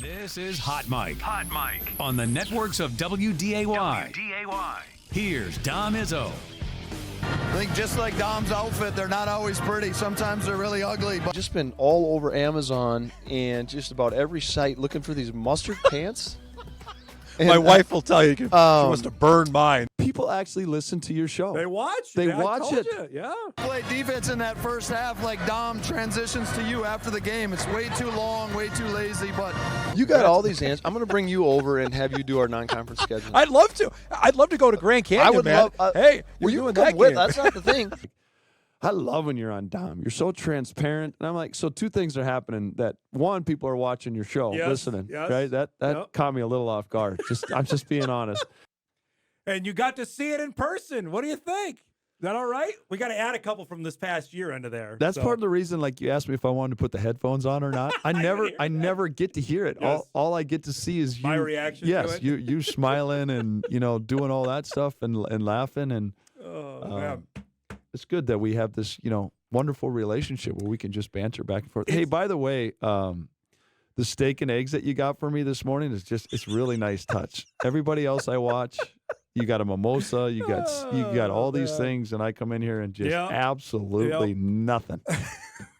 This is Hot Mike. Hot Mike. On the networks of WDAY. Here's Dom Izzo. I think just like Dom's outfit, they're not always pretty. Sometimes they're really ugly. But Just been all over Amazon and just about every site looking for these mustard pants. My wife will tell you she wants to burn mine. People actually listen to your show. They watch. They I watch told it. you, yeah. play defense in that first half like Dom transitions to you after the game. It's way too long, way too lazy. But You got all these answers. I'm going to bring you over and have you do our non-conference schedule. I'd love to. I'd love to go to Grand Canyon, I would man. love. Hey, well, you're you doing can that come with. game. That's not the thing. I love when you're on Dom. You're so transparent. And I'm like, so two things are happening. That one, people are watching your show, Yes, listening. yes. Right? That Yep. caught me a little off guard. I'm just being honest. And you got to see it in person. What do you think? Is that all right? We got to add a couple from this past year into there. That's so. part of the reason. Like you asked me if I wanted to put the headphones on or not. I never get to hear it. Yes. All I get to see is My you. reaction to Yes, it? you smiling and doing all that stuff and laughing and Man. it's good that we have this wonderful relationship where we can just banter back and forth. Hey, by the way, the steak and eggs that you got for me this morning it's really nice touch. Everybody else I watch, you got a mimosa, you got all these things, and I come in here and just absolutely nothing.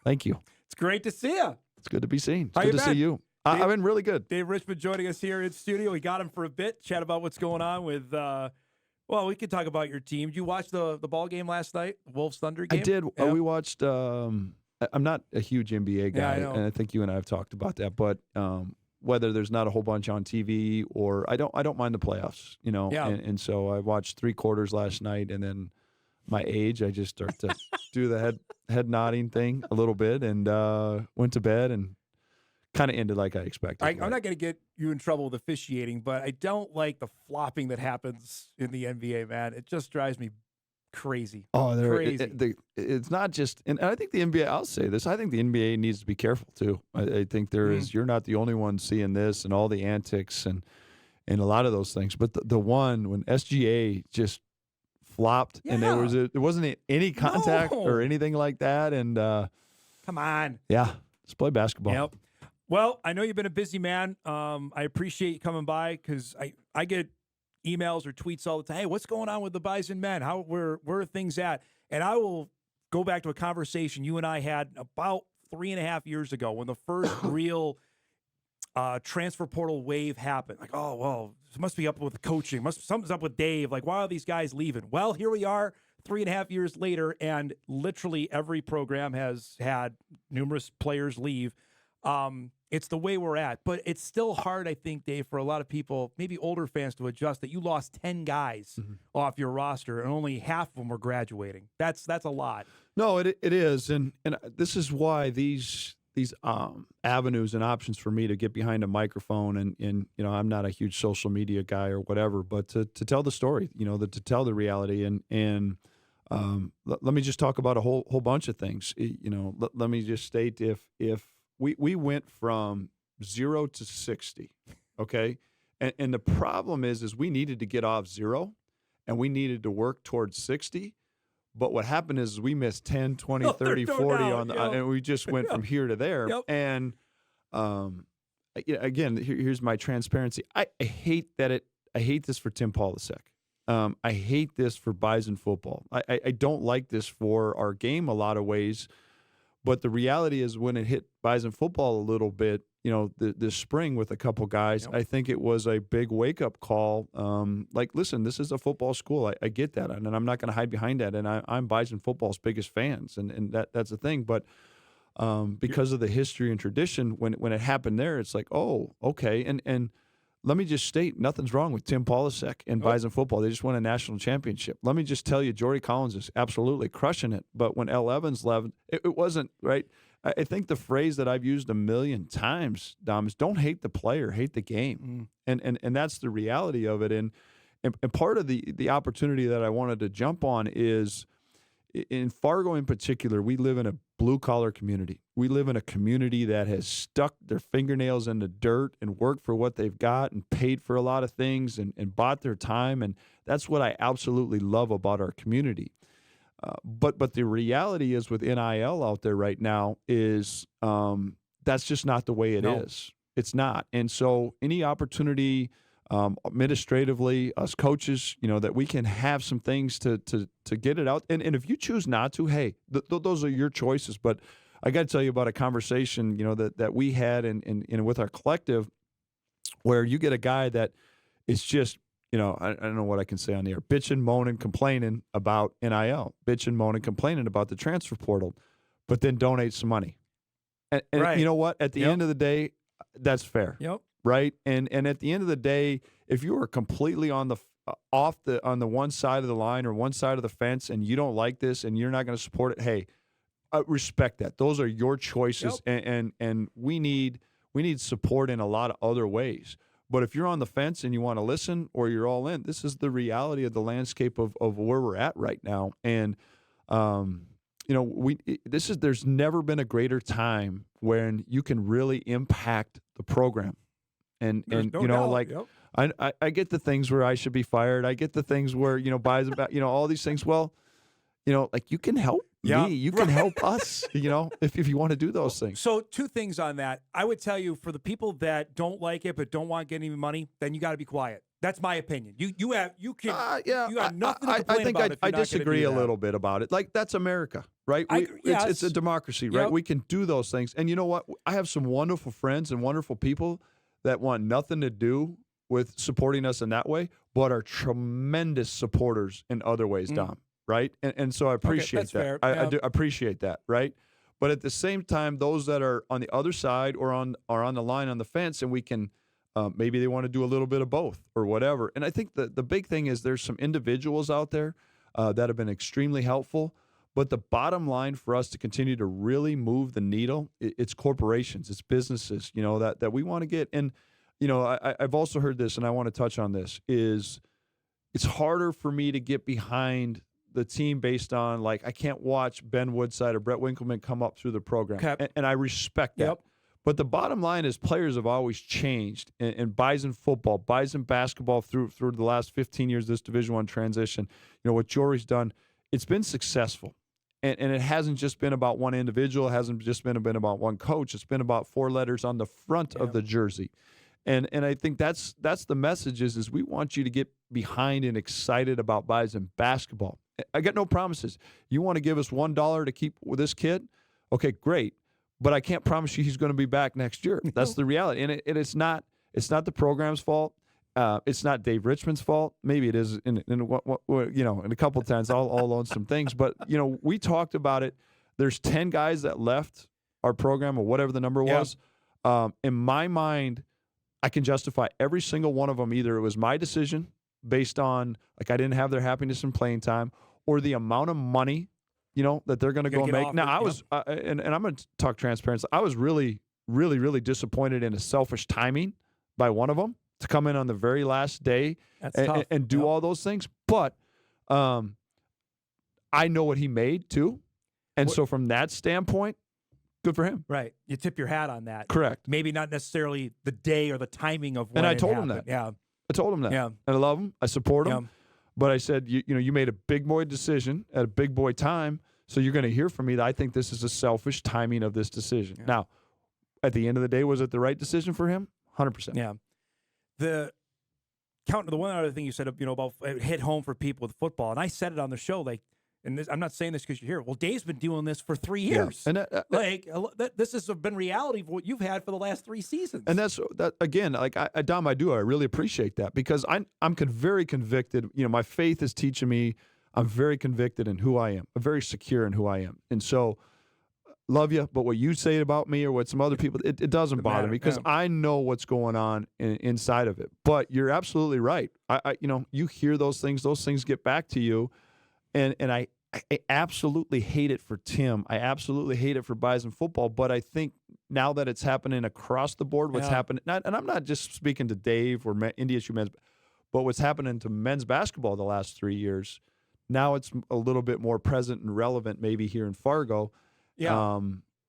Thank you. It's great to see you. It's good to be seen. It's How good you to see been? you. I've been really good. Dave Richman joining us here in studio. We got him for a bit, chat about what's going on with well, we could talk about your team. Did you watch the ball game last night, Wolves-Thunder game? I did. Yeah. We watched I'm not a huge NBA guy, Yeah, I know. and I think you and I have talked about that, but whether there's not a whole bunch on TV or I don't mind the playoffs, Yeah. and so I watched 3 quarters last night, and then my age, I just start to do the head nodding thing a little bit, and went to bed and kind of ended like I expected. I'm not going to get you in trouble with officiating, but I don't like the flopping that happens in the NBA, man. It just drives me crazy. Oh, crazy. It's not just, and I think the NBA. I'll say this: I think the NBA needs to be careful too. I think there is. You're not the only one seeing this and all the antics and a lot of those things. But the one when SGA just flopped and there wasn't any contact or anything like that. And Come on. yeah, let's play basketball. Yep. Well, I know you've been a busy man. I appreciate you coming by because I get emails or tweets all the time. Hey, what's going on with the Bison men? Where are things at? And I will go back to a conversation you and I had about 3.5 years ago when the first real transfer portal wave happened. Like, oh, well, it must be up with coaching. Something's up with Dave. Like, why are these guys leaving? Well, here we are 3.5 years later, and literally every program has had numerous players leave. It's the way we're at, but it's still hard, I think, Dave, for a lot of people, maybe older fans, to adjust that you lost 10 guys off your roster and only half of them were graduating. That's a lot. No, it is, and this is why these avenues and options for me to get behind a microphone and I'm not a huge social media guy or whatever, but to tell the story, to tell the reality and let me just talk about a whole bunch of things. Let me just state if we went from 0 to 60, okay? And the problem is we needed to get off 0, and we needed to work towards 60. But what happened is we missed 10, 20, 30, 40 and we just went from here to there. Yep. And again, here's my transparency. I hate this for Tim Polasek. I hate this for Bison football. I don't like this for our game a lot of ways. But the reality is when it hit Bison football a little bit, this spring with a couple guys, I think it was a big wake-up call. Listen, this is a football school. I get that, and I'm not going to hide behind that. And I'm Bison football's biggest fans, and that's the thing. But because of the history and tradition, when it happened there, it's like, oh, okay. And let me just state, nothing's wrong with Tim Polasek and Bison football. They just won a national championship. Let me just tell you, Jordy Collins is absolutely crushing it. But when L. Evans left, it wasn't, right? I think the phrase that I've used a million times, Dom, is don't hate the player, hate the game. And that's the reality of it. And part of the opportunity that I wanted to jump on is, in Fargo in particular, we live in a blue-collar community. We live in a community that has stuck their fingernails in the dirt and worked for what they've got and paid for a lot of things and bought their time. And that's what I absolutely love about our community. But the reality is with NIL out there right now is that's just not the way it is. It's not. And so any opportunity administratively, us coaches, that we can have some things to get it out. And if you choose not to, hey, those are your choices. But I got to tell you about a conversation, that we had in with our collective, where you get a guy that is just, I don't know what I can say on the air, bitching, moaning, complaining about NIL, bitching, moaning, complaining about the transfer portal, but then donate some money. And right. You know what? At the end of the day, that's fair. Yep. Right. And at the end of the day, if you are completely on the one side of the line or one side of the fence and you don't like this and you're not going to support it, hey, respect that. Those are your choices. Yep. And we need support in a lot of other ways. But if you're on the fence and you want to listen or you're all in, this is the reality of the landscape of where we're at right now. And there's never been a greater time when you can really impact the program. And no doubt. Yep. I get the things where I should be fired. I get the things where, Bison, all these things. Well, like you can help me. You can help us, if you want to do those things. So 2 things on that. I would tell you, for the people that don't like it but don't want to get any money, then you got to be quiet. That's my opinion. You have nothing to complain about. I disagree a little bit about it. Like, that's America, right? It's a democracy, right? Yep. We can do those things. And you know what? I have some wonderful friends and wonderful people that want nothing to do with supporting us in that way, but are tremendous supporters in other ways, Dom, right? And so I appreciate that. Fair. I do appreciate that, right? But at the same time, those that are on the other side or are on the line on the fence, and we can maybe they want to do a little bit of both or whatever. And I think the big thing is there's some individuals out there that have been extremely helpful. But the bottom line for us to continue to really move the needle, it's corporations, it's businesses, that we want to get. And, I've also heard this, and I want to touch on this, is it's harder for me to get behind the team based on, like, I can't watch Ben Woodside or Brett Winkleman come up through the program. Okay. And I respect that. Yep. But the bottom line is players have always changed. And Bison football, Bison basketball through the last 15 years, this Division I transition, what Jory's done, it's been successful. And it hasn't just been about one individual. It hasn't just been about one coach. It's been about 4 letters on the front of the jersey. And I think that's the message is we want you to get behind and excited about Bison basketball. I got no promises. You want to give us $1 to keep with this kid? Okay, great. But I can't promise you he's going to be back next year. That's the reality. And it's not the program's fault. It's not Dave Richman's fault. Maybe it is in a couple of times I'll own some things. But, we talked about it. There's 10 guys that left our program or whatever the number was. In my mind, I can justify every single one of them. Either it was my decision based on, like, I didn't have their happiness in playing time, or the amount of money, that they're going to go and make. Now, I was, and I'm going to talk transparency. I was really, really, really disappointed in a selfish timing by one of them to come in on the very last day and do all those things. But I know what he made too. And so from that standpoint, good for him. Right. You tip your hat on that. Correct. Maybe not necessarily the day or the timing of when And I told happened. him that. Yeah. I told him that. Yeah. And I love him. I support him. Yeah. But I said, you made a big boy decision at a big boy time, so you're going to hear from me that I think this is a selfish timing of this decision. Yeah. Now, at the end of the day, was it the right decision for him? 100%. Yeah. The one other thing you said, about it hit home for people with football, and I said it on the show, like, and this, I'm not saying this because you're here. Well, Dave's been doing this for 3 years. Yeah. And this has been reality for what you've had for the last 3 seasons. And that's that again. Like Dom, I really appreciate that because I'm very convicted. My faith is teaching me. I'm very convicted in who I am. I'm very secure in who I am, and so love you. But what you say about me or what some other people, it doesn't bother me because I know what's going on inside of it. But you're absolutely right. I you hear those things get back to you. And I absolutely hate it for Tim. I absolutely hate it for Bison football. But I think now that it's happening across the board, what's happening, and I'm not just speaking to Dave or NDSU men's, but what's happening to men's basketball the last 3 years, now it's a little bit more present and relevant maybe here in Fargo. Yeah.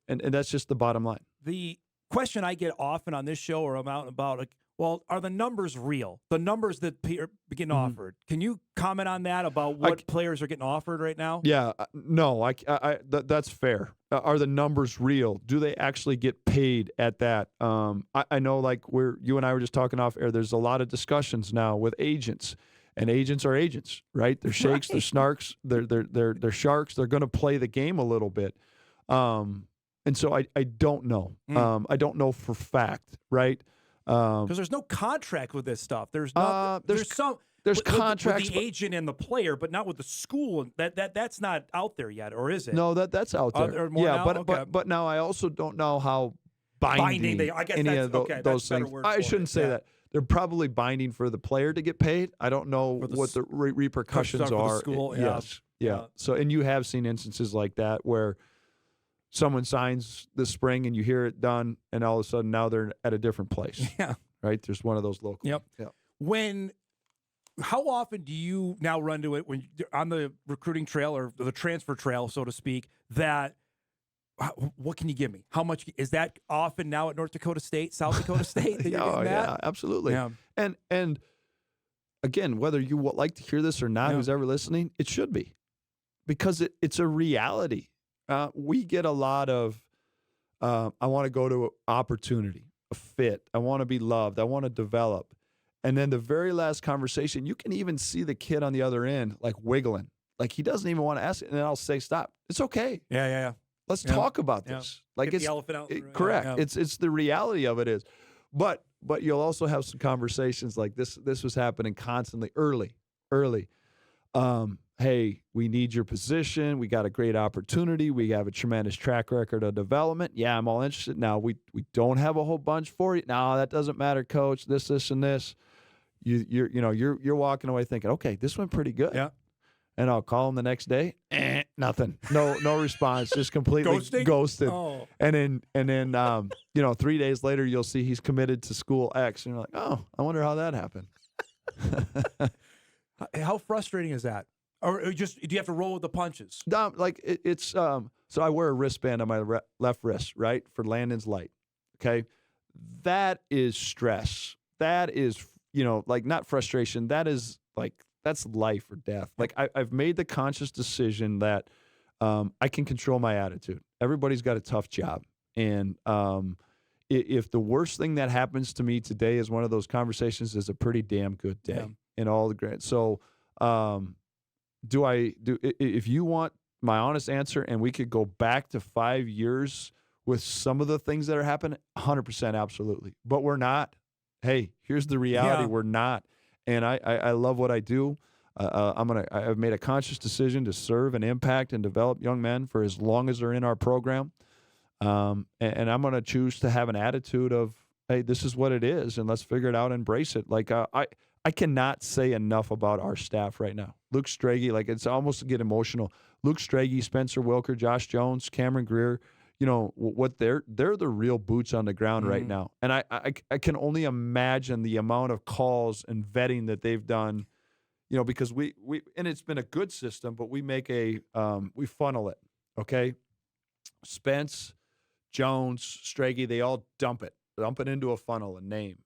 And that's just the bottom line. The question I get often on this show or about like, Well, are the numbers real? The numbers that are getting offered. Can you comment on that about what players are getting offered right now? Yeah, no, that's fair. Are the numbers real? Do they actually get paid at that? I know, like you and I were just talking off air. There's a lot of discussions now with agents, and agents are agents, right? They're shakes, they're snarks, they're sharks. They're going to play the game a little bit, and so I don't know. I don't know for fact, right? Because there's no contract with this stuff. There's some. There's with contracts with the agent and the player, but not with the school. That's not out there yet, or is it? No, that's out there. Now? But now I also don't know how binding they. I guess any that's, of okay, those that's things. I shouldn't say that. They're probably binding for the player to get paid. I don't know what the repercussions are. The school, Yes, yeah. So, and you have seen instances like that where someone signs this spring and you hear it done, and all of a sudden now they're at a different place. Yeah. Right? There's one of those local. Yep. Yeah. How often do you now run to it when you're on the recruiting trail or the transfer trail, so to speak, that what can you give me? How much is that often now at North Dakota State, South Dakota State? That you're getting that? Yeah, absolutely. Yeah. And again, whether you like to hear this or not, who's ever listening, it should be, because it's a reality. We get a lot of, I want to go to an opportunity, a fit. I want to be loved. I want to develop. And then the very last conversation, you can even see the kid on the other end, like wiggling. Like he doesn't even want to ask it. And then I'll say, stop. It's okay. Yeah. Let's talk about this. Like, Get it's the elephant out. Correct. Yeah. It's the reality of it is. But you'll also have some conversations like this. This was happening constantly early. Hey, we need your position. We got a great opportunity. We have a tremendous track record of development. Yeah, I'm all interested. Now we don't have a whole bunch for you. No, that doesn't matter, coach. This, and this. You're walking away thinking, okay, this went pretty good. Yeah. And I'll call him the next day. Nothing. No response. Just completely ghosted. Oh. And then 3 days later you'll see he's committed to school X, and you're like, oh, I wonder how that happened. How frustrating is that? Or just do you have to roll with the punches? It's so I wear a wristband on my left wrist, right, for Landon's light. Okay, that is stress. That is not frustration. That is that's life or death. Like I've made the conscious decision that I can control my attitude. Everybody's got a tough job, and if the worst thing that happens to me today is one of those conversations, is a pretty damn good day in all the grand. So. If you want my honest answer, and we could go back to 5 years with some of the things that are happening, 100% absolutely. But we're not. Hey, here's the reality. Yeah. We're not. And I love what I do. I've made a conscious decision to serve and impact and develop young men for as long as they're in our program. And I'm going to choose to have an attitude of, hey, this is what it is, and let's figure it out and embrace it. Like I cannot say enough about our staff right now. Luke Strage, it's almost to get emotional. Luke Strage, Spencer Wilker, Josh Jones, Cameron Greer, what they're the real boots on the ground right now. And I can only imagine the amount of calls and vetting that they've done, because we and it's been a good system, but we make we funnel it, okay? Spence, Jones, Strage, they all dump it into a funnel, a name.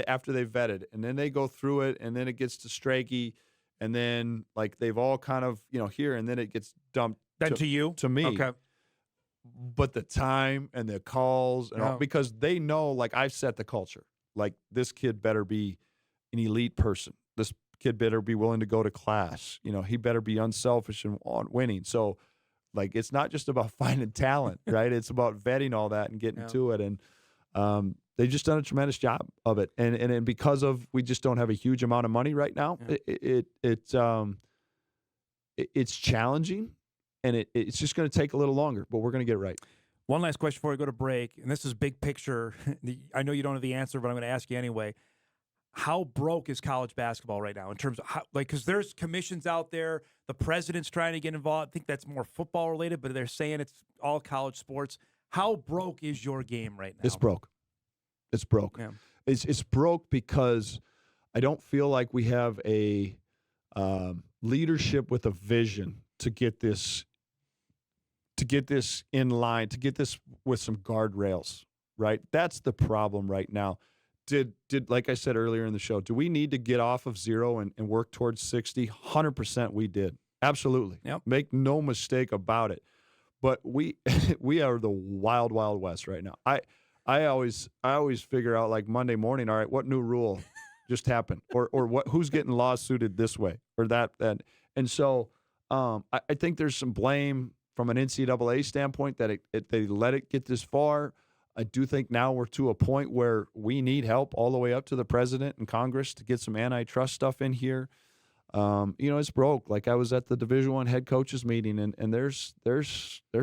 After they vetted, and then they go through it, and then it gets to Strage, and then they've all kind of here, and then it gets dumped to me. Okay. But the time and the calls and all, because they know I've set the culture. This kid better be an elite person. This kid better be willing to go to class. He better be unselfish and on winning. So it's not just about finding talent, right? It's about vetting all that and getting to it. And they've just done a tremendous job of it, and because of we just don't have a huge amount of money right now. It's challenging, and it's just going to take a little longer, but we're going to get it right. One last question before we go to break, and this is big picture. I know you don't have the answer, but I'm going to ask you anyway. How broke is college basketball right now in terms of because there's commissions out there, the president's trying to get involved. I think that's more football related, but they're saying it's all college sports. How broke is your game right now? It's broke. It's broke. Yeah. It's broke because I don't feel like we have a leadership with a vision to get this in line, to get this with some guardrails, right? That's the problem right now. did like I said earlier in the show, do we need to get off of 0 and work towards 60? 100% we did. Absolutely. Yep. Make no mistake about it. But we we are the wild, wild west right now. I always figure out like Monday morning, all right, what new rule just happened? Or who's getting lawsuited this way or that. And so I think there's some blame from an NCAA standpoint that they let it get this far. I do think now we're to a point where we need help all the way up to the president and Congress to get some antitrust stuff in here. It's broke. Like I was at the Division I head coaches meeting, and there's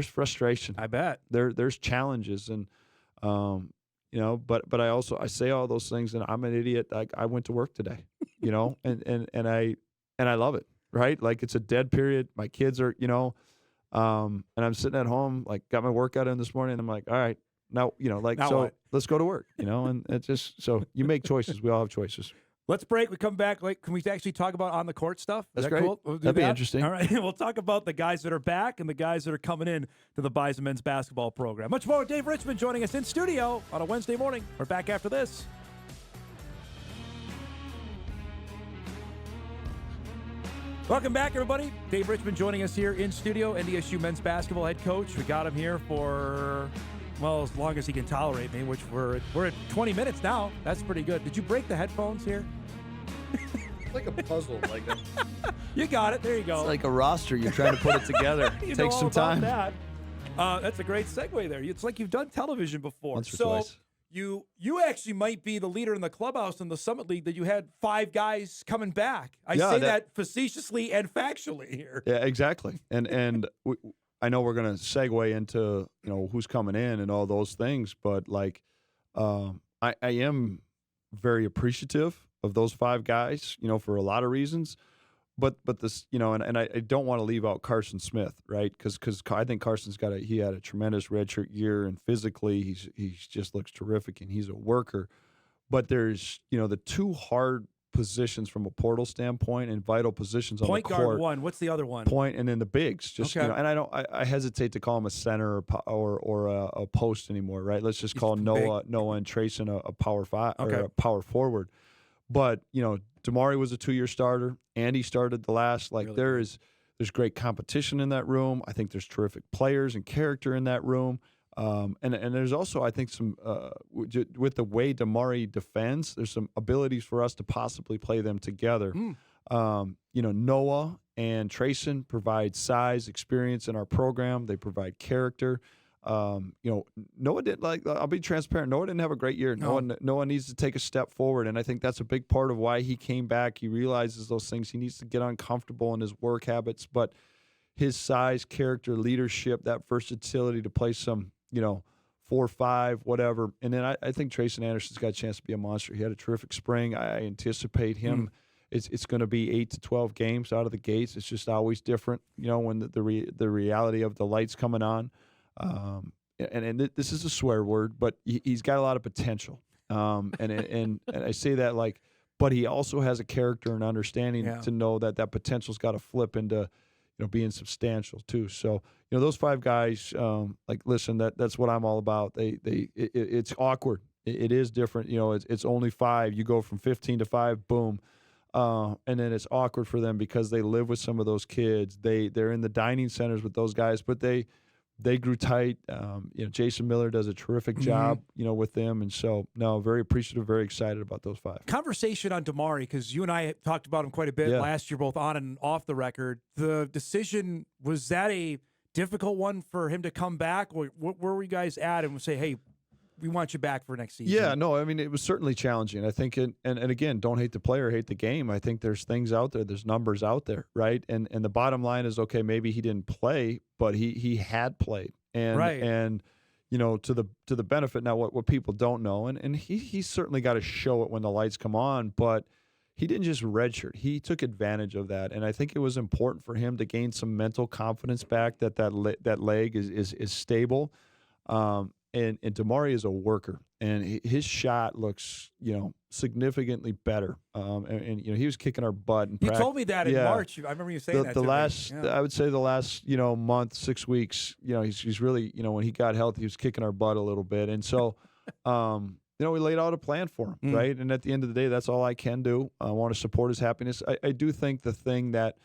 frustration. I bet There's challenges, and but I say all those things, and I'm an idiot. I went to work today, and I love it. Right, like it's a dead period. My kids are, and I'm sitting at home, like got my workout in this morning. And I'm like, all right, now, let's go to work, and it's just so you make choices. We all have choices. Let's break. We come back. Like, can we actually talk about on the court stuff? That's that great. Cool? We'll That'd be interesting. All right. We'll talk about the guys that are back and the guys that are coming in to the Bison men's basketball program. Much more with Dave Richman joining us in studio on a Wednesday morning. We're back after this. Welcome back, everybody. Dave Richman joining us here in studio, NDSU men's basketball head coach. We got him here for, well, as long as he can tolerate me, which we're at 20 minutes now. That's pretty good. Did you break the headphones here? It's like a puzzle. You got it. There you go. It's like a roster. You're trying to put it together. You It know takes all some about time. that. That's a great segue there. It's like you've done television before. Once or so twice. you actually might be the leader in the clubhouse in the Summit League that you had 5 guys coming back. I say that facetiously and factually here. Yeah, exactly. And I know we're going to segue into who's coming in and all those things, but I am very appreciative of those 5 guys, for a lot of reasons. But this, and I don't want to leave out Carson Smith, right? Because I think Carson's he had a tremendous redshirt year, and physically he just looks terrific, and he's a worker. But there's the 2 hard positions from a portal standpoint and vital positions on the court. Point guard 1. What's the other one? Point, and then the bigs. Just okay. And I hesitate to call him a center or a post anymore, right? Let's just call Noah and Trayson a power 5 or a power forward. But Damari was a 2-year starter. Andy started the last. There's great competition in that room. I think there's terrific players and character in that room. And there's also, I think, some with the way Damari defends, there's some abilities for us to possibly play them together. Noah and Trayson provide size, experience in our program. They provide character. Noah did I'll be transparent. Noah didn't have a great year. No. Noah needs to take a step forward, and I think that's a big part of why he came back. He realizes those things. He needs to get uncomfortable in his work habits, but his size, character, leadership, that versatility to play some, 4-5, whatever. And then I think Trayson Anderson's got a chance to be a monster. He had a terrific spring. I anticipate him. It's going to be 8 to 12 games out of the gates. It's just always different, when the reality of the lights coming on. And this is a swear word, but he's got a lot of potential. And I say that but he also has a character and understanding to know that potential's got to flip into, being substantial too. So, those 5 guys, listen, that's what I'm all about. It's awkward. It is different. It's only 5. You go from 15 to 5, boom. And then it's awkward for them because they live with some of those kids. They're in the dining centers with those guys, but they grew tight. Jason Miller does a terrific job, with them. And so, very appreciative, very excited about those 5. Conversation on Damari, because you and I talked about him quite a bit last year, both on and off the record. The decision, was that a difficult one for him to come back? Or where were you guys at and say, hey, we want you back for next season? Yeah, no, I mean, it was certainly challenging. I think, and again, don't hate the player, hate the game. I think there's things out there, there's numbers out there, right? And the bottom line is, okay, maybe he didn't play, but he had played. And to the benefit. Now, what people don't know, and he's certainly got to show it when the lights come on, but he didn't just redshirt. He took advantage of that, and I think it was important for him to gain some mental confidence back that leg is stable. And Damari is a worker, and his shot looks, significantly better. And he was kicking our butt. You told me that in March. I remember you saying that. I would say the last, month, 6 weeks, he's really, when he got healthy, he was kicking our butt a little bit. And so, we laid out a plan for him, right? And at the end of the day, that's all I can do. I want to support his happiness. I do think the thing that,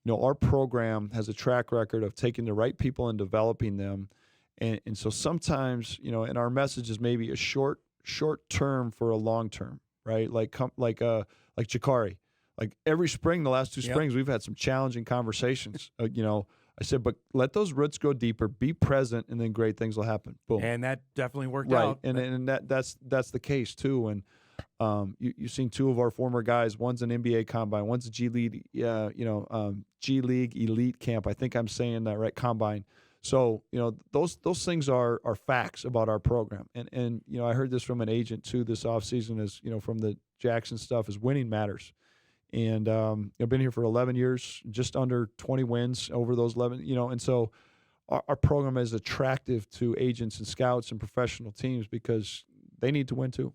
our program has a track record of taking the right people and developing them. And so sometimes, and our message is maybe a short term for a long term, right? Like Jakari. Like every spring, the last 2 springs, we've had some challenging conversations. I said, but let those roots go deeper, be present, and then great things will happen. Boom. And that definitely worked right. out. And that's the case too. And you've seen 2 of our former guys. One's an NBA combine. One's a G League, G League elite camp. I think I'm saying that right. Combine. So those things are facts about our program. And I heard this from an agent too this offseason. Is from the Jackson stuff is winning matters. And I've been here for 11 years, just under 20 wins over those 11. And so our program is attractive to agents and scouts and professional teams because they need to win too.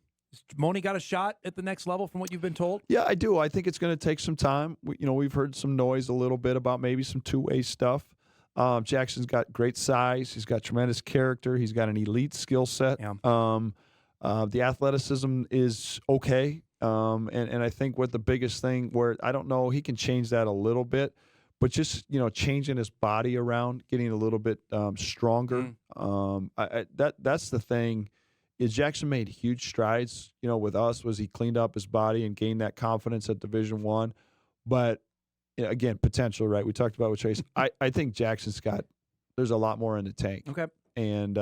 Moni got a shot at the next level from what you've been told? Yeah, I do. I think it's going to take some time. We've heard some noise a little bit about maybe some two-way stuff. Jackson's got great size. He's got tremendous character. He's got an elite skill set. Yeah. The athleticism is okay. And I think what the biggest thing where I don't know, he can change that a little bit, but just, changing his body around, getting a little bit stronger. That's the thing is Jackson made huge strides, with us was he cleaned up his body and gained that confidence at Division I. But again, potential, right? We talked about with Trace. I think Jackson's there's a lot more in the tank. Okay. And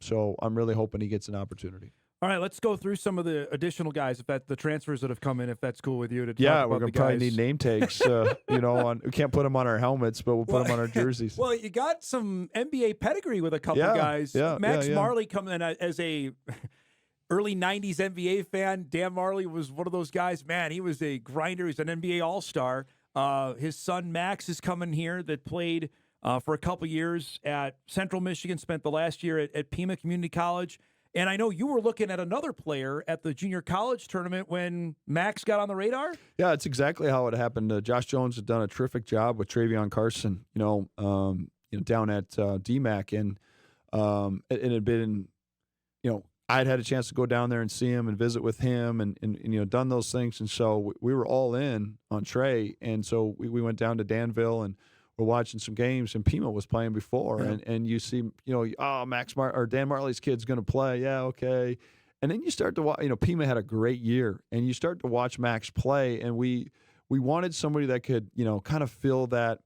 so I'm really hoping he gets an opportunity. All right, let's go through some of the additional guys, the transfers that have come in, if that's cool with you. To yeah, talk we're about going to probably need name tags. We can't put them on our helmets, but we'll put them on our jerseys. Well, you got some NBA pedigree with a couple guys. Max Marley coming in as a early 90s NBA fan. Dan Marley was one of those guys. Man, he was a grinder. He's an NBA All-Star. His son Max is coming here that played for a couple years at Central Michigan, spent the last year at Pima Community College. And I know you were looking at another player at the junior college tournament when Max got on the radar. Yeah, it's exactly how it happened. Josh Jones had done a terrific job with Travion Carson, down at DMAC, and it had been, I'd had a chance to go down there and see him and visit with him, and done those things, and so we were all in on Trey, and so we went down to Danville and we're watching some games, and Pima was playing before, and you see, Dan Marley's kid's going to play. Yeah, okay. And then you start to watch, Pima had a great year, and you start to watch Max play, and we wanted somebody that could, kind of fill that.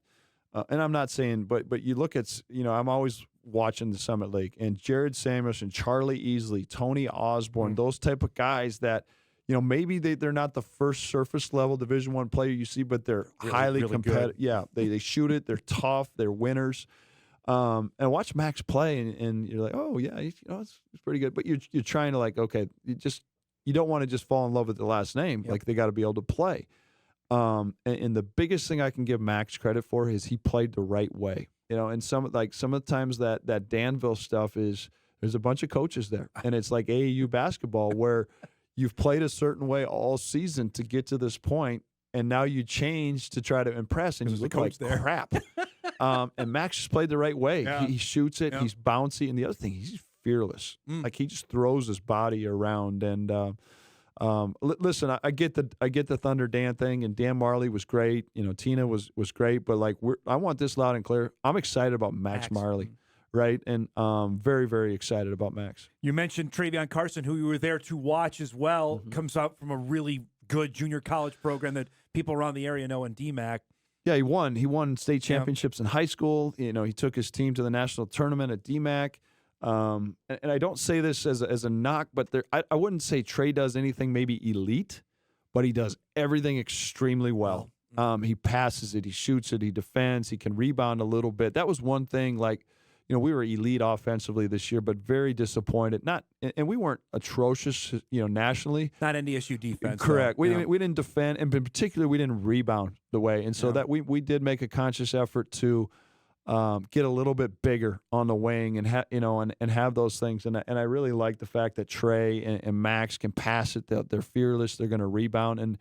And I'm not saying, but you look at, I'm always watching the Summit League, and Jared Samuelson, Charlie Easley, Tony Osborne, those type of guys that, maybe they're not the first surface level Division I player you see, but they're highly competitive. Yeah, they shoot it. They're tough. They're winners. And watch Max play, and you're like, oh yeah, it's pretty good. But you're trying to okay, you don't want to just fall in love with the last name. Yep. Like they got to be able to play. And the biggest thing I can give Max credit for is he played the right way. And some of the times that Danville stuff is there's a bunch of coaches there, and it's like AAU basketball where you've played a certain way all season to get to this point, and now you change to try to impress, and you look like crap. And Max just played the right way. Yeah. He shoots it. Yeah. He's bouncy, and the other thing, he's fearless. Like he just throws his body around. And listen, I get the Thunder Dan thing, and Dan Marley was great. Tina was great, but I want this loud and clear. I'm excited about Max Marley. Right, and very, very excited about Max. You mentioned Travion Carson, who you were there to watch as well, comes out from a really good junior college program that people around the area know in DMAC. Yeah, he won. He won state championships in high school. He took his team to the national tournament at DMAC. And I don't say this as a knock, but I wouldn't say Trey does anything maybe elite, but he does everything extremely well. He passes it, he shoots it, he defends, he can rebound a little bit. That was one thing, we were elite offensively this year, but very disappointed. And we weren't atrocious, nationally. Not NDSU defense. Correct. We didn't defend, and in particular, we didn't rebound the way. And so that we did make a conscious effort to get a little bit bigger on the wing and have those things. And I really like the fact that Trey and Max can pass it. They're fearless. They're going to rebound. And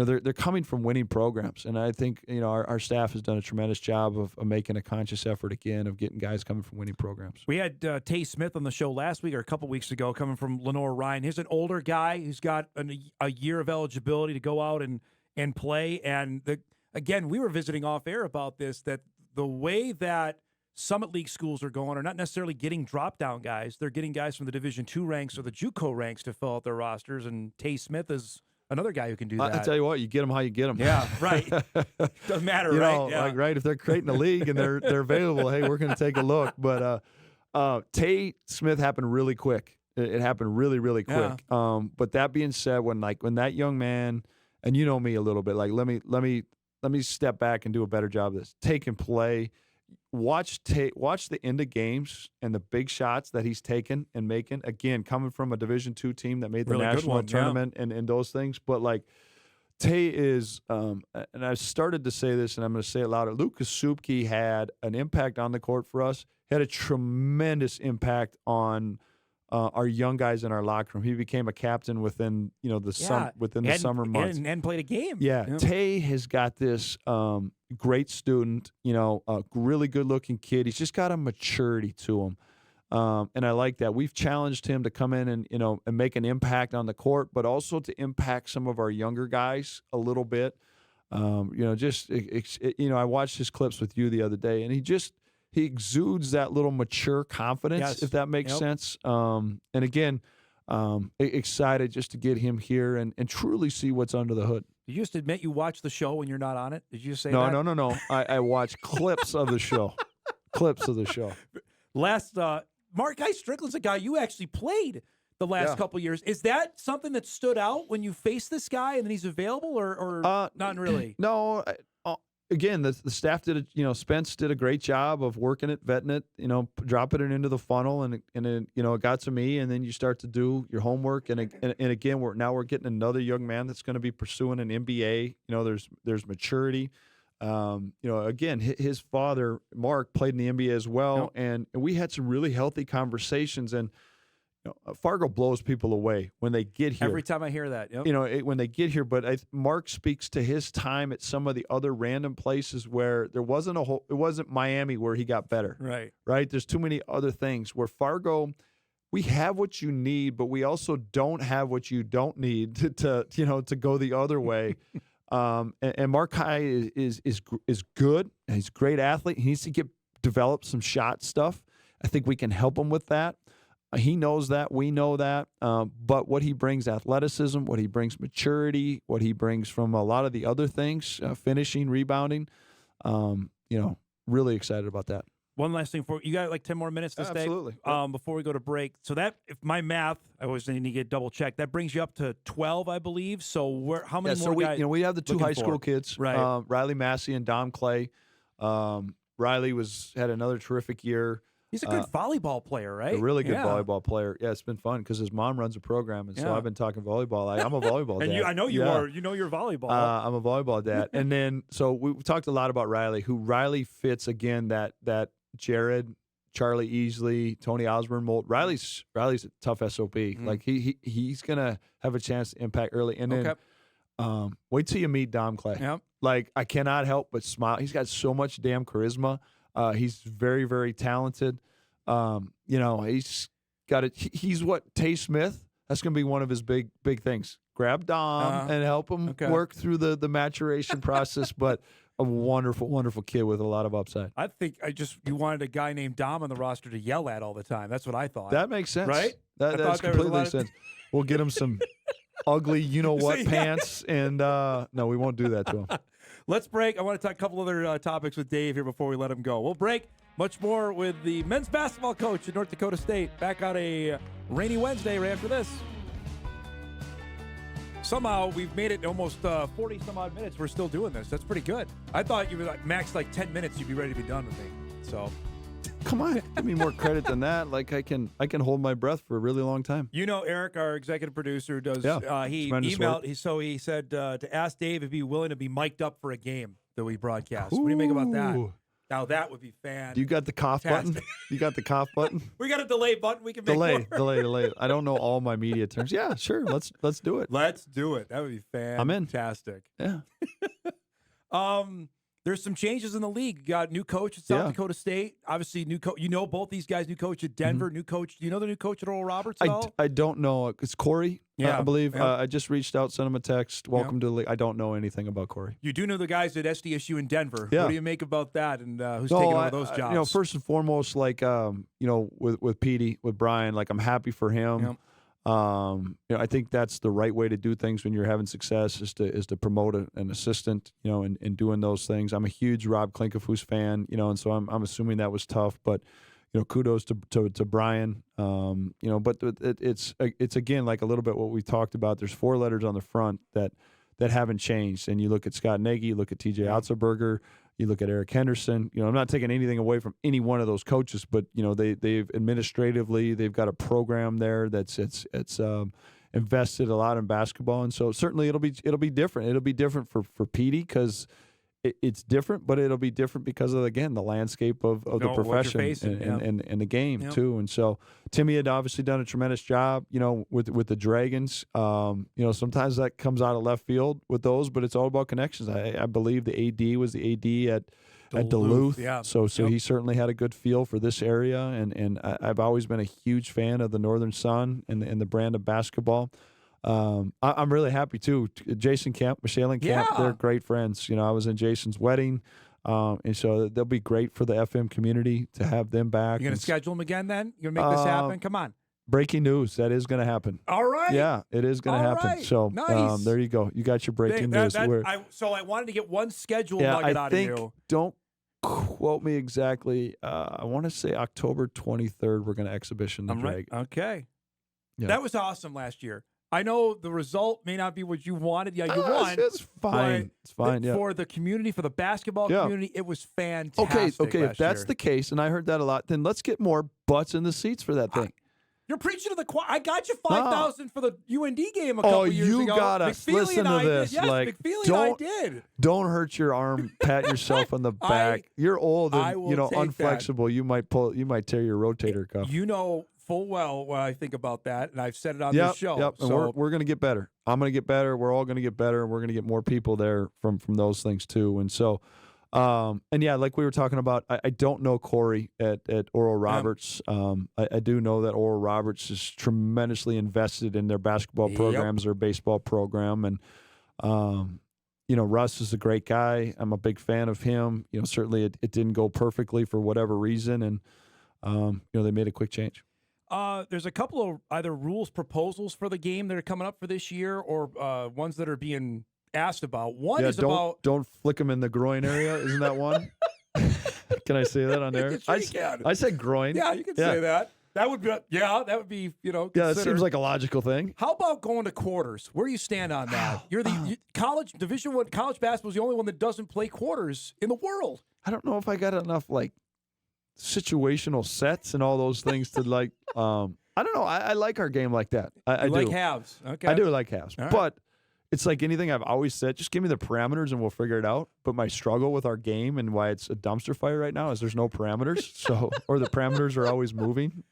they're coming from winning programs, and I think our staff has done a tremendous job of making a conscious effort again of getting guys coming from winning programs. We had Tay Smith on the show last week or a couple weeks ago, coming from Lenore Ryan. He's an older guy who's got a year of eligibility to go out and play. And again, we were visiting off air about this, that the way that Summit League schools are going are not necessarily getting drop-down guys. They're getting guys from the Division II ranks or the JUCO ranks to fill out their rosters, and Tay Smith is another guy who can do that. I tell you what, you get them how you get them. Yeah, right. Doesn't matter, right? Yeah. Right. If they're creating a league and they're available, hey, we're going to take a look. But Tay Smith happened really quick. It happened really, really quick. Yeah. But that being said, when that young man, and you know me a little bit, like let me step back and do a better job of this. Take and play. Watch the end of games and the big shots that he's taken and making. Again, coming from a Division II team that made the really national tournament and those things. But like Tay is, and I've started to say this, and I'm going to say it louder. Lucas Supke had an impact on the court for us. He had a tremendous impact on our young guys in our locker room. He became a captain within the summer months and played a game. Yeah. Tay has got this great student, a really good looking kid. He's just got a maturity to him. And I like that. We've challenged him to come in and make an impact on the court, but also to impact some of our younger guys a little bit. I watched his clips with you the other day, and he exudes that little mature confidence, if that makes sense. And again, excited just to get him here and truly see what's under the hood. Did you just admit you watch the show when you're not on it? Did you just say that? No. I watch clips of the show. Clips of the show. Mark Guy Strickland's a guy you actually played the last couple of years. Is that something that stood out when you faced this guy and then he's available, or not really? No. Again, the staff did Spence did a great job of working it, vetting it, dropping it into the funnel, and it got to me, and then you start to do your homework, and again, we're getting another young man that's going to be pursuing an MBA. There's maturity. Again, his father Mark played in the NBA as well, and we had some really healthy conversations, and Fargo blows people away when they get here. Every time I hear that, yep. When they get here. But Mark speaks to his time at some of the other random places where there wasn't it wasn't Miami where he got better. Right. There's too many other things where Fargo, we have what you need, but we also don't have what you don't need to go the other way. And Mark High is good. He's a great athlete. He needs to develop some shot stuff. I think we can help him with that. He knows that. We know that. But what he brings, athleticism, what he brings, maturity, what he brings from a lot of the other things, finishing, rebounding, really excited about that. One last thing you got like 10 more minutes to stay? Absolutely. Before we go to break. So that, if my math, I always need to get double checked. That brings you up to 12, I believe. So how many more guys? We have the two high school kids, right? Riley Massey and Dom Clay. Riley had another terrific year. He's a good volleyball player, right? A really good volleyball player. Yeah, it's been fun because his mom runs a program, and so I've been talking volleyball. I'm a volleyball dad. And I know you are. You know your volleyball. I'm a volleyball dad. And then, so we've talked a lot about Riley, who Riley fits, again, that Jared, Charlie Easley, Tony Osborne mold. Riley's a tough SOB. Like, he's going to have a chance to impact early. And then wait till you meet Dom Clay. Yep. Like, I cannot help but smile. He's got so much damn charisma. He's very, very talented. He's what Tay Smith. That's going to be one of his big things. Grab Dom and help him work through the maturation process. But a wonderful, wonderful kid with a lot of upside. I think you wanted a guy named Dom on the roster to yell at all the time. That's what I thought. That makes sense, right? That completely makes sense. We'll get him some ugly, pants, and no, we won't do that to him. Let's break. I want to talk a couple other topics with Dave here before we let him go. We'll break. Much more with the men's basketball coach at North Dakota State. Back on a rainy Wednesday right after this. Somehow we've made it almost 40 some odd minutes. We're still doing this. That's pretty good. I thought you were max 10 minutes. You'd be ready to be done with me. So, come on, give me more credit than that. Like I can hold my breath for a really long time. Eric, our executive producer, does. He emailed. He said to ask Dave if he'd be willing to be mic'd up for a game that we broadcast. What do you make about that? Now that would be fantastic. You got the cough button? You got the cough button? We got a delay button. We can make delay. I don't know all my media terms. Yeah, sure. Let's do it. Let's do it. That would be fantastic. I'm in. Yeah. There's some changes in the league. You got new coach at South Dakota State. Obviously, new coach. You know both these guys. New coach at Denver. New coach. Do you know the new coach at Oral Roberts at all? I don't know. It's Corey, I believe. Yeah. I just reached out, sent him a text. Welcome to the league. I don't know anything about Corey. You do know the guys at SDSU in Denver. Yeah. What do you make about that, and who's taking over those jobs? First and foremost, with Petey, with Brian, I'm happy for him. Yep. I think that's the right way to do things when you're having success is to promote an assistant, and doing those things. I'm a huge Rob Klinkafus fan, and so I'm assuming that was tough, but kudos to Brian. But it's again like a little bit what we talked about. There's 4 letters on the front that haven't changed, and you look at Scott Nagy, you look at TJ Otzelberger, you look at Eric Henderson. I'm not taking anything away from any one of those coaches, but they've administratively they've got a program there that's invested a lot in basketball, and so certainly it'll be different. It'll be different for Petey because it's different, but it'll be different because of the landscape of the profession and the game too. And so Timmy had obviously done a tremendous job, with the Dragons. Sometimes that comes out of left field with those, but it's all about connections. I believe the AD was the AD at Duluth. Yeah. So he certainly had a good feel for this area, and I've always been a huge fan of the Northern Sun and the brand of basketball. I'm really happy too. Jason Kemp, Michelle and Kemp, they're great friends. I was in Jason's wedding, and so they'll be great for the FM community to have them back. You're going to schedule them again then? You're going to make this happen? Come on. Breaking news. That is going to happen. All right. Yeah, it is going to happen. Right. So nice. There you go. You got your breaking news. So I wanted to get one schedule nugget out of you. Don't quote me exactly. I want to say October 23rd we're going to exhibition the Dragon. Right. Okay. Yeah. That was awesome last year. I know the result may not be what you wanted. Yeah, you won. It's fine. It's fine. Yeah. For the community, for the basketball community, it was fantastic. Okay. If that's the case, and I heard that a lot, then let's get more butts in the seats for that thing. You're preaching to the choir. I got you 5,000 for the UND game a couple years ago. Oh, you got us. Listen to this. Yes, McFeely and I did. Don't hurt your arm. Pat yourself on the back. You're old and unflexible. That. You might tear your rotator cuff. You know full well what I think about that, and I've said it on this show. Yep. And so we're going to get better. I'm going to get better. We're all going to get better. We're going to get more people there from those things too. And so, like we were talking about, I don't know Corey at Oral Roberts. I do know that Oral Roberts is tremendously invested in their basketball programs, their baseball program, and Russ is a great guy. I'm a big fan of him. Certainly it didn't go perfectly for whatever reason, and they made a quick change. There's a couple of either rules proposals for the game that are coming up for this year, or ones that are being asked about. One is about don't flick them in the groin area. Isn't that one? Can I say that on there? I said groin. Yeah, you can say that. That would be that seems like a logical thing. How about going to quarters? Where do you stand on that? You're the college Division I college basketball is the only one that doesn't play quarters in the world. I don't know if I got enough situational sets and all those things to I don't know. I like our game like that. I do. Like halves. Okay. I do like halves. All right. But it's like anything I've always said, just give me the parameters and we'll figure it out. But my struggle with our game and why it's a dumpster fire right now is there's no parameters. Or the parameters are always moving.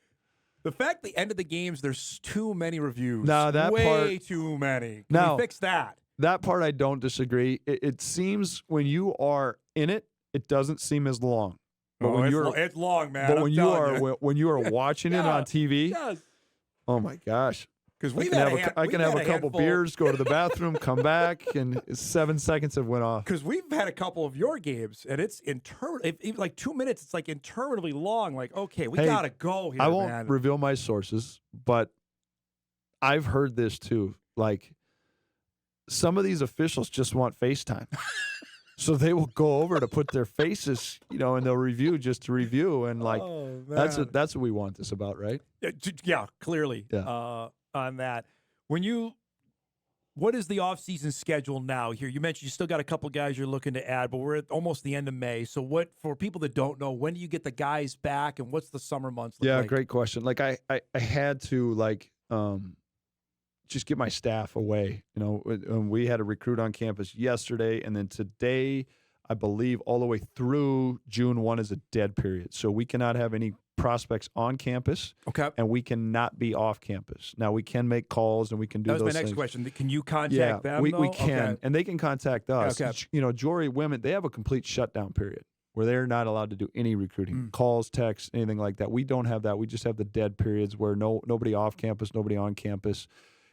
The fact the end of the games, there's too many reviews. No, that way too many. Can we fix that? That part I don't disagree. It seems when you are in it, it doesn't seem as long. But it's long, man. But when you are watching it on TV, oh my gosh! Because I can have a couple beers, go to the bathroom, come back, and 7 seconds have went off. Because we've had a couple of your games, and it's like 2 minutes. It's like interminably long. Like, okay, we gotta go here. I won't reveal my sources, but I've heard this too. Like, some of these officials just want FaceTime. So they will go over to put their faces, and they'll review just to review, and that's what we want this about, right? Yeah, clearly. Yeah. On that, what is the off-season schedule now? Here, you mentioned you still got a couple guys you're looking to add, but we're at almost the end of May. So, what for people that don't know, when do you get the guys back, and what's the summer months look like? Great question. Like I had to just get my staff away. We had a recruit on campus yesterday, and then today I believe all the way through June 1 is a dead period. So we cannot have any prospects on campus, Okay. and we cannot be off campus. Now, we can make calls and we can do That was those my next things. question. Can you contact them? we though? can, Okay. and they can contact us. Okay. Jory women, they have a complete shutdown period where they're not allowed to do any recruiting, calls, texts, anything like that. We don't have that. We just have the dead periods where nobody off campus, nobody on campus.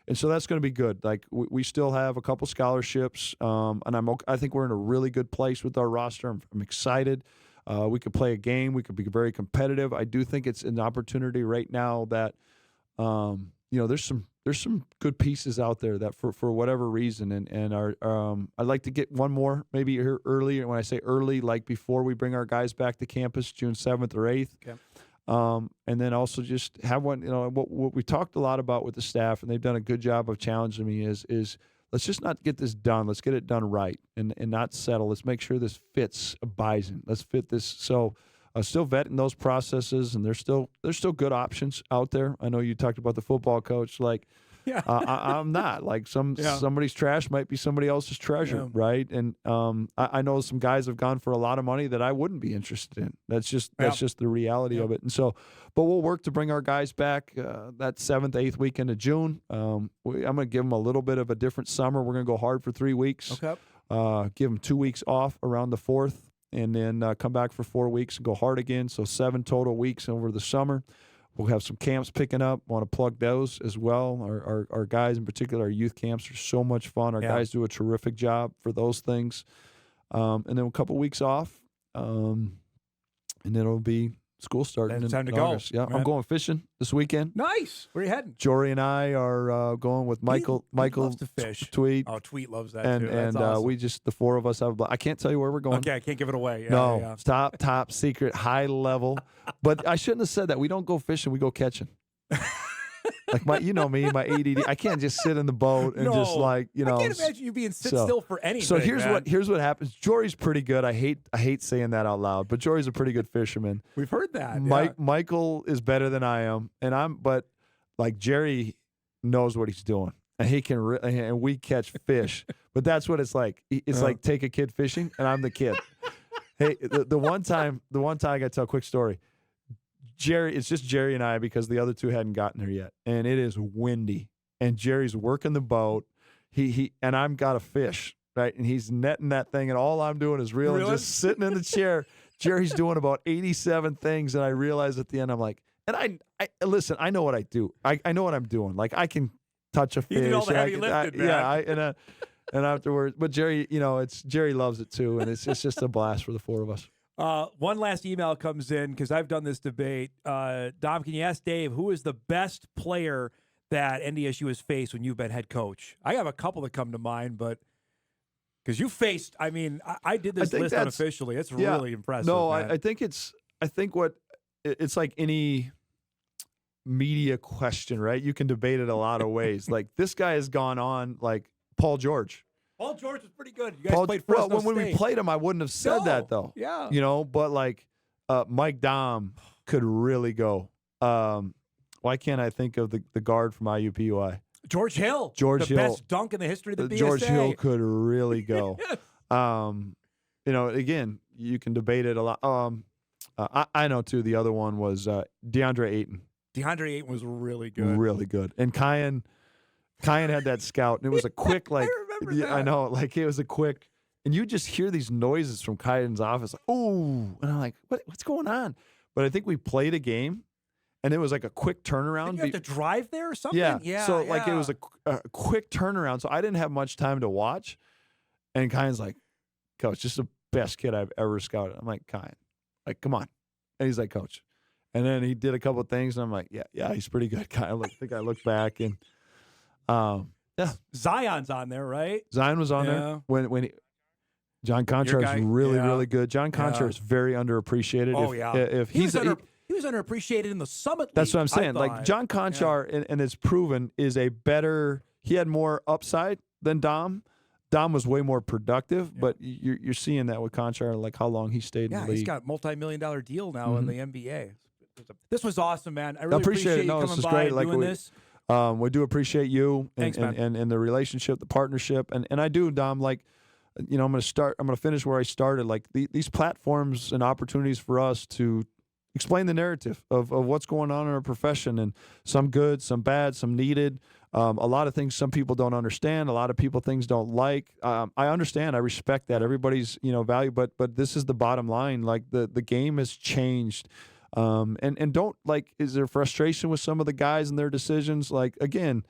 And so that's going to be good. Like we still have a couple scholarships, and I think we're in a really good place with our roster. I'm excited. We could play a game. We could be very competitive. I do think it's an opportunity right now that there's some good pieces out there that for whatever reason and our I'd like to get one more maybe here early. And when I say early, like before we bring our guys back to campus, June 7th or 8th. Okay. And then also just have one, what we talked a lot about with the staff, and they've done a good job of challenging me is let's just not get this done. Let's get it done right and not settle. Let's make sure this fits a Bison. Let's fit this. So still vetting those processes, and there's still good options out there. I know you talked about the football coach. Like, Yeah. I'm not. Like somebody's trash might be somebody else's treasure, right? And I know some guys have gone for a lot of money that I wouldn't be interested in. That's just the reality of it. And so, but we'll work to bring our guys back that 7th, 8th weekend of June. I'm going to give them a little bit of a different summer. We're going to go hard for 3 weeks. Okay. Give them 2 weeks off around the 4th, and then come back for 4 weeks and go hard again. So 7 total weeks over the summer. We'll have some camps picking up. Want to plug those as well. Our guys, in particular, our youth camps are so much fun. Our guys do a terrific job for those things. And then a couple weeks off, and then it'll be school starting Then it's in time to go. August. Yeah, Right. I'm going fishing this weekend. Nice. Where are you heading? Jory and I are going with Michael. He Michael loves to fish. Tweed. Oh, Tweet loves that and too. That's and awesome. we just the four of us have. I can't tell you where we're going. Okay, I can't give it away. Yeah, No, yeah. top secret, high level. But I shouldn't have said that. We don't go fishing. We go catching. Like my ADD. I can't just sit in the boat and just I can't imagine you being still for anything. So man. here's what happens. Jory's pretty good. I hate saying that out loud, but Jory's a pretty good fisherman. We've heard that. Michael is better than I am, but like Jerry knows what he's doing, and he can and we catch fish. But that's what it's like. It's like take a kid fishing, and I'm the kid. Hey, the one time I got to tell a quick story. It's just Jerry and I because the other two hadn't gotten there yet, and it is windy. And Jerry's working the boat. He and I've got a fish, right? And he's netting that thing, and all I'm doing is reeling, just sitting in the chair. Jerry's doing about 87 things, and I realize at the end I'm like, and I listen. I know what I do. I know what I'm doing. Like I can touch a fish. You did all the heavy lifting, man. Yeah, and afterwards, but Jerry, Jerry loves it too, and it's just a blast for the four of us. One last email comes in because I've done this debate. Dom, can you ask Dave who is the best player that NDSU has faced when you've been head coach? I have a couple that come to mind, but because you faced, I did this list unofficially. It's really impressive. No, man. I think it's like any media question, right? You can debate it a lot of ways. Like this guy has gone on, like Paul George. Paul George was pretty good. You guys played Fresno when we State. played him, I wouldn't have said that though. Yeah. But like Mike Dom could really go. Why can't I think of the guard from IUPUI? George Hill. George the Hill. best dunk in the history of the BSA. George Hill could really go. Yes. Again, you can debate it a lot. I know too. The other one was DeAndre Ayton. DeAndre Ayton was really good. Really good. And Kyan had that scout, and it was a quick like. I remember that. I know, like it was a quick, and you just hear these noises from Kyan's office, like ooh, and I'm like, what's going on? But I think we played a game, and it was like a quick turnaround. Did you have to drive there or something? Yeah. So like it was a quick turnaround. So I didn't have much time to watch, and Kyan's like, Coach, this is the best kid I've ever scouted. I'm like, Kyan, like come on, and he's like, Coach, and then he did a couple of things, and I'm like, yeah, he's pretty good. Kyan, I think I looked back and. Yeah, Zion's on there, right? Zion was on there when John Conchar is really good. John Conchar is very underappreciated. Oh, if he was underappreciated in the Summit League. That's what I'm saying. I Like John Conchar, and it's proven, is a better. He had more upside than Dom. Dom was way more productive, but you're seeing that with Conchar, like how long he stayed in the league. He's got a multi-million-dollar deal now in the NBA. This was awesome, man. I really appreciate it. you coming this is by great. and Like doing this. We do appreciate you Thanks, man. and the relationship, the partnership, and I do, Dom. Like I'm going to finish where I started. Like these platforms and opportunities for us to explain the narrative of what's going on in our profession, and some good, some bad, some needed. A lot of things some people don't understand. A lot of people things don't like. I understand. I respect that. Everybody's value, but this is the bottom line. Like the game has changed. And don't is there frustration with some of the guys and their decisions? Like, again,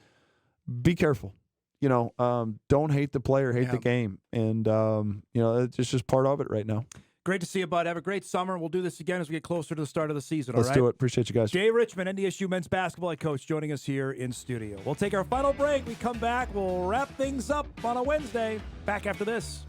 be careful. Don't hate the player, hate the game. And, it's just part of it right now. Great to see you, bud. Have a great summer. We'll do this again as we get closer to the start of the season. Let's all right? do it. Appreciate you guys. Dave Richman, NDSU men's basketball head coach, joining us here in studio. We'll take our final break. We come back. We'll wrap things up on a Wednesday. Back after this.